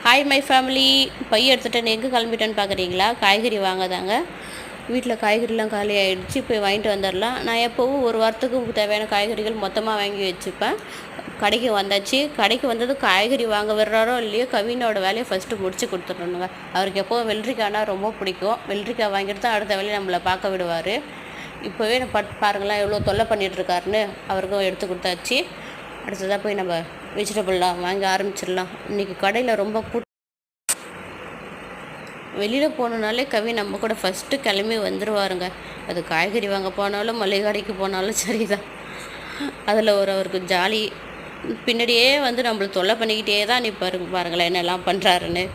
Hi my family. By எடுத்துகிட்டு எங்கே கிளம்பிட்டேன்னு பார்க்குறீங்களா? காய்கறி வாங்கதாங்க. வீட்டில் காய்கறிலாம் காலி ஆகிடுச்சு. போய் வாங்கிட்டு வந்துடலாம். நான் எப்போவும் ஒரு வாரத்துக்கு தேவையான காய்கறிகள் மொத்தமாக வாங்கி வச்சுப்பேன். கடைக்கு வந்தாச்சு. கடைக்கு வந்தது காய்கறி வாங்க வர்றாரோ இல்லையோ கவினோட வேலையை ஃபஸ்ட்டு முடிச்சு கொடுத்துடணுங்க. அவருக்கு எப்போவும் வெள்ளரிக்காய்னா ரொம்ப பிடிக்கும். வெள்ளரிக்காய் வாங்கிட்டு தான் அடுத்த வேலையை நம்மளை பார்க்க விடுவார். இப்போவே பாருங்களேன் எவ்வளோ தொல்லை பண்ணிகிட்ருக்காருன்னு. அவருக்கும் எடுத்து கொடுத்தாச்சு. அடுத்ததாக போய் நம்ம வெஜிடபிள்லாம் வாங்க ஆரம்பிச்சிடலாம். இன்றைக்கி கடையில் ரொம்ப வெளியில் போகணுன்னாலே கவி நம்ம கூட ஃபஸ்ட்டு கிளம்பி வந்துடுவாருங்க. அது காய்கறி வாங்க போனாலும் மளிகை கடைக்கு போனாலும் சரி தான். அதில் அவருக்கு ஜாலி. பின்னாடியே வந்து நம்மளை தொல்லை பண்ணிக்கிட்டே தான் பாருங்களேன் என்னெல்லாம் பண்ணுறாருன்னு.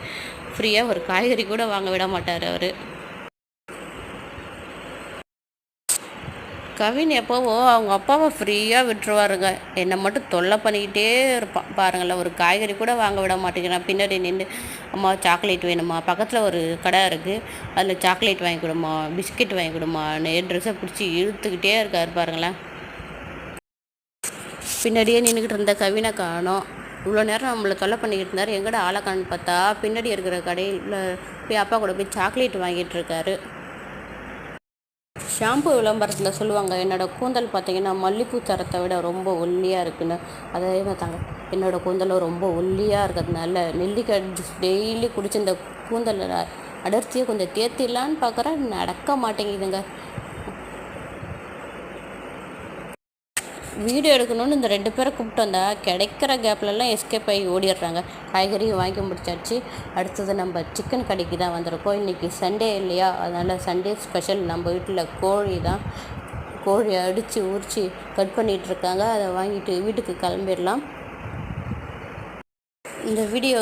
ஃப்ரீயாக ஒரு காய்கறி கூட வாங்க விட மாட்டார் அவர். கவின் எப்போவோ அவங்க அப்பாவை ஃப்ரீயாக விட்டுருவாருங்க. என்னை மட்டும் தொல்லை பண்ணிக்கிட்டே இருப்பான். பாருங்களேன் ஒரு காய்கறி கூட வாங்க விட மாட்டேங்கிறான். பின்னாடி நின்று அம்மா சாக்லேட் வேணுமா, பக்கத்தில் ஒரு கடை இருக்குது அதில் சாக்லேட் வாங்கி கொடுமா, பிஸ்கெட் வாங்கி கொடுமான்னு ட்ரெஸ்ஸை பிடிச்சி இழுத்துக்கிட்டே இருக்கார் பாருங்களேன். பின்னாடியே நின்றுக்கிட்டு இருந்த கவினை காணோம். இவ்வளோ நேரம் நம்மளை தொல்லை பண்ணிக்கிட்டு இருந்தார். எங்கட ஆளக்கான்னு பார்த்தா பின்னாடி இருக்கிற கடையில் போய் அப்பா கூட போய் சாக்லேட் வாங்கிட்டு இருக்காரு. ஷாம்பு விளம்பரத்தில் சொல்லுவாங்க, என்னோடய கூந்தல் பார்த்திங்கன்னா மல்லிப்பூ சரத்தை விட ரொம்ப ஒல்லியாக இருக்குன்னு. அதே மாதிரி தாங்க என்னோடய கூந்தலும் ரொம்ப ஒல்லியாக இருக்கிறதுனால நெல்லிக்காய் டெய்லி குடிச்சு இந்த கூந்தல் அடர்த்தியை கொஞ்சம் தேர்த்திடலான்னு பார்க்குறேன். நடக்க மாட்டேங்குதுங்க. வீடியோ எடுக்கணும்னு இந்த 2 பேரை கூப்பிட்டு வந்தால் கிடைக்கிற கேப்லலாம் எஸ்கேப் ஆகி ஓடிடுறாங்க. காய்கறியும் வாங்கி முடிச்சாச்சு. அடுத்தது நம்ம சிக்கன் கடைக்கு தான் வந்திருக்கோம். இன்றைக்கி சண்டே இல்லையா, அதனால் சண்டே ஸ்பெஷல் நம்ம வீட்டில் கோழி தான். கோழி அடித்து உரித்து கட் பண்ணிகிட்ருக்காங்க. அதை வாங்கிட்டு வீட்டுக்கு கிளம்பிடலாம். இந்த வீடியோ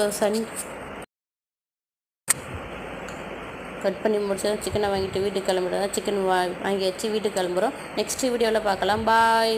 கட் பண்ணி முடிச்சதும் சிக்கனை வாங்கிட்டு வீட்டுக்கு கிளம்பிடுறோம். சிக்கன் வாங்கியாச்சு, வீட்டுக்கு கிளம்புறோம். நெக்ஸ்ட் வீடியோவில் பார்க்கலாம். பாய்.